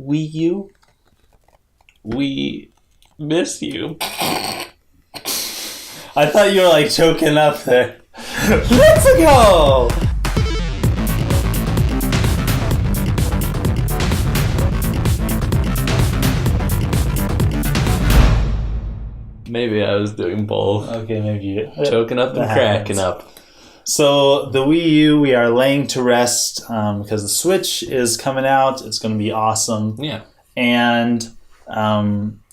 Wii U, we miss you. I thought you were like choking up there. Let's go! Maybe I was doing both. Okay, maybe you Choking up and cracking happens. up. So the Wii U, we are laying to rest because the Switch is coming out. It's going to be awesome. Yeah. And,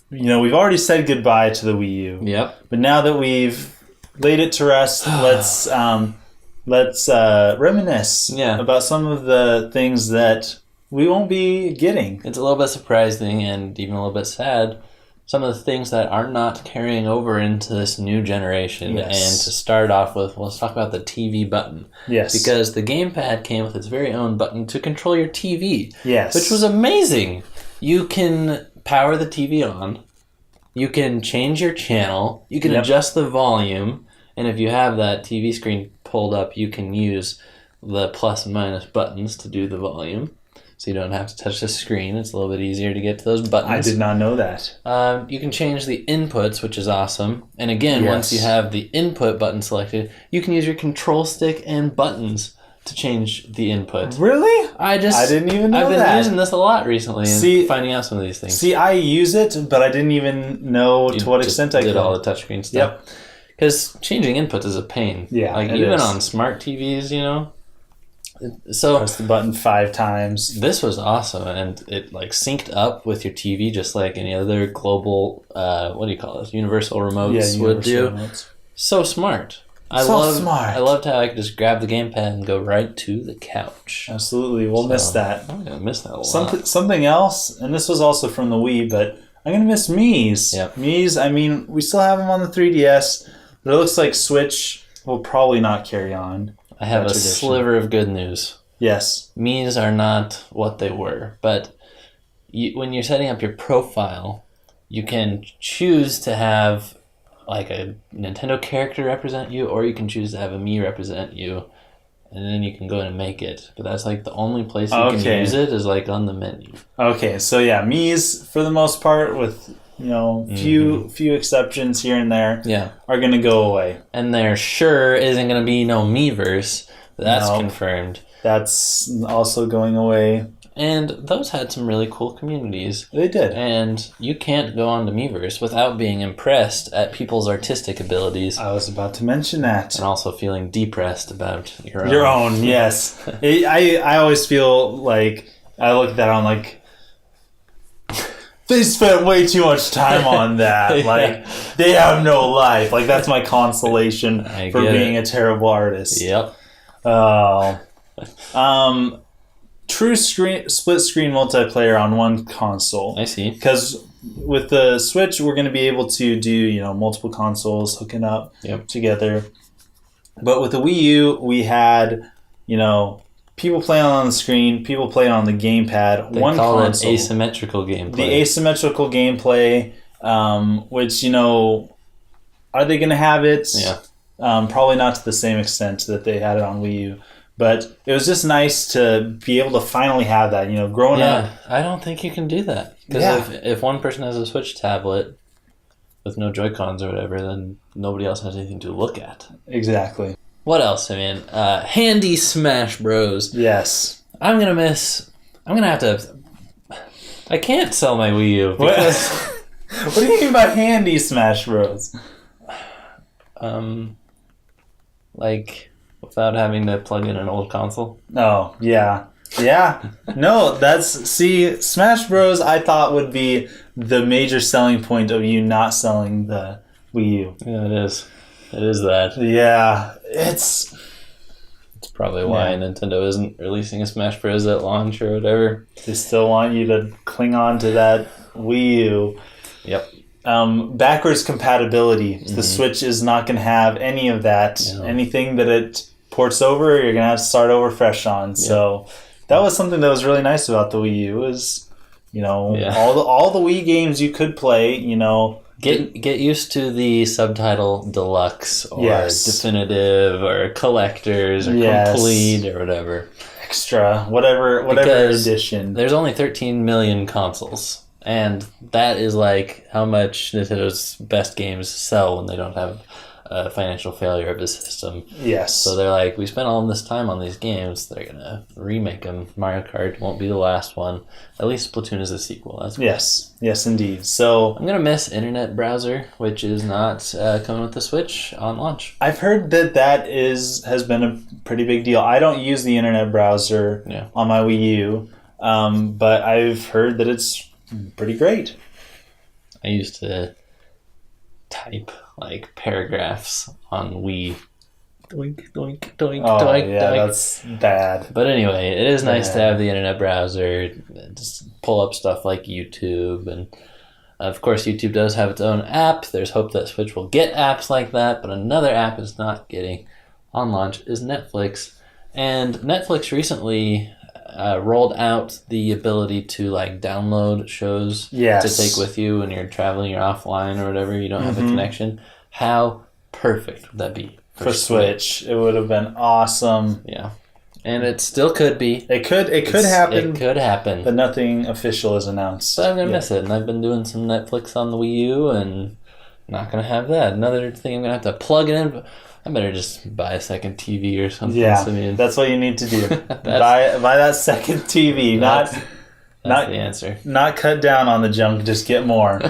we've already said goodbye to the Wii U. Yep. But now that we've laid it to rest, let's reminisce about some of the things that we won't be getting. It's a little bit surprising and even a little bit sad. Some of the things that are not carrying over into this new generation. Yes. And to start off with, let's talk about the TV button. Yes. Because the gamepad came with its very own button to control your TV. Yes. Which was amazing. You can power the TV on. You can change your channel. You can adjust the volume. And if you have that TV screen pulled up, you can use the plus and minus buttons to do the volume. So you don't have to touch the screen. It's a little bit easier to get to those buttons. I did not know that. You can change the inputs, which is awesome. And again, once you have the input button selected, you can use your control stick and buttons to change the input. Really? I didn't even know that. I've been using this a lot recently and finding out some of these things. See, I use it, but I didn't even know to what extent I did all the touchscreen stuff. Yep. Because changing inputs is a pain. Yeah, like it even is. on smart TVs, So press the button 5 times. This was awesome, and it like synced up with your TV just like any other global, what do you call it? Universal remotes would do. Remotes. So smart. I loved how I could just grab the gamepad and go right to the couch. Absolutely, we'll miss that. I'm gonna miss that a lot. Something else, and this was also from the Wii, but I'm gonna miss Mii's. Yep. Mii's. I mean, we still have them on the 3DS, but it looks like Switch will probably not carry on. I have a sliver of good news. Yes. Mii's are not what they were, but when you're setting up your profile, you can choose to have like a Nintendo character represent you, or you can choose to have a Mii represent you, and then you can go in and make it. But that's like the only place you can use it is like on the menu. Okay, so yeah, Mii's for the most part, with few exceptions here and there, are gonna go away. And there sure isn't gonna be no Miiverse. That's confirmed. That's also going away. And those had some really cool communities. They did. And you can't go on to Miiverse without being impressed at people's artistic abilities. I was about to mention that. And also feeling depressed about your own. Your own, yes. I always feel like, I look at that, I'm like, they spent way too much time on that. Like, they have no life. Like, that's my consolation for being a terrible artist. Yep. Oh. True split screen multiplayer on one console. I see. Because with the Switch, we're going to be able to do multiple consoles hooking up together. But with the Wii U, we had people playing on the screen, people playing on the gamepad. They call it asymmetrical gameplay. The asymmetrical gameplay, which are they going to have it? Yeah. Probably not to the same extent that they had it on Wii U. But it was just nice to be able to finally have that, growing up. I don't think you can do that. Because if one person has a Switch tablet with no Joy-Cons or whatever, then nobody else has anything to look at. Exactly. What else? I mean, handy Smash Bros. Yes. I'm going to have to... I can't sell my Wii U because... What do you mean by handy Smash Bros? Like... without having to plug in an old console? Oh, yeah. Yeah. No, Smash Bros. I thought would be the major selling point of you not selling the Wii U. Yeah, it is. It is that. Yeah. It's probably why Nintendo isn't releasing a Smash Bros. At launch or whatever. They still want you to cling on to that Wii U. Yep. Backwards compatibility. The Switch is not going to have any of that. No. Anything that it ports over, you're going to have to start over fresh on. So that was something that was really nice about the Wii U is, all the Wii games you could play, Get used to the subtitle deluxe or definitive or collectors or complete or whatever. extra, whatever Because edition. There's only 13 million consoles, and that is like how much Nintendo's best games sell when they don't have a financial failure of the system. Yes. So they're like, we spent all this time on these games, they're gonna remake them. Mario Kart won't be the last one. At least Splatoon is a sequel. That's cool. Yes, indeed. So I'm gonna miss Internet Browser, which is not coming with the Switch on launch. I've heard that has been a pretty big deal. I don't use the Internet Browser on my Wii U, but I've heard that it's pretty great. I used to type like paragraphs on Wii. Doink, doink, doink, doink, yeah, doink. that's bad. But anyway, it is nice to have the internet browser, just pull up stuff like YouTube, and of course YouTube does have its own app. There's hope that Switch will get apps like that, but another app is not getting on launch is Netflix. And Netflix recently rolled out the ability to like download shows to take with you when you're traveling, you're offline or whatever, you don't have a connection. How perfect would that be for Switch? It would have been awesome. Yeah. And it still could be. It could happen. It could happen. But nothing official is announced. But I'm going to miss it. And I've been doing some Netflix on the Wii U and not going to have that. Another thing I'm going to have to plug it in. I better just buy a second TV or something. Yeah, that's what you need to do. buy that second TV. Not the answer. Not cut down on the junk. Just get more.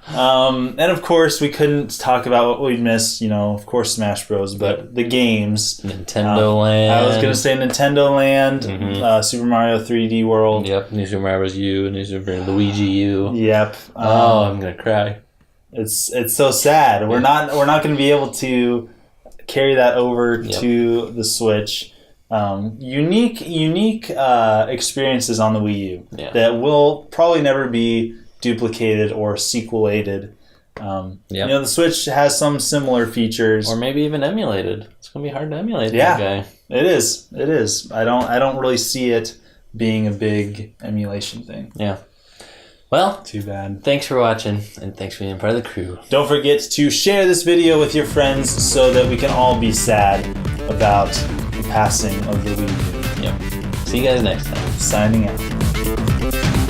And of course, we couldn't talk about what we'd miss. Of course, Smash Bros. But the games. Nintendo Land. I was going to say Nintendo Land. Super Mario 3D World. Yep. New Super Mario U. New Super Luigi U. Yep. I'm going to cry. It's so sad. We're not going to be able to carry that over to the Switch. Unique experiences on the Wii U that will probably never be duplicated or sequelated. The Switch has some similar features, or maybe even emulated. It's gonna be hard to emulate that guy. It is. I don't really see it being a big emulation thing. Yeah. Well, too bad. Thanks for watching, and thanks for being part of the crew. Don't forget to share this video with your friends so that we can all be sad about the passing of the Wii U. Yep. See you guys next time. Signing out.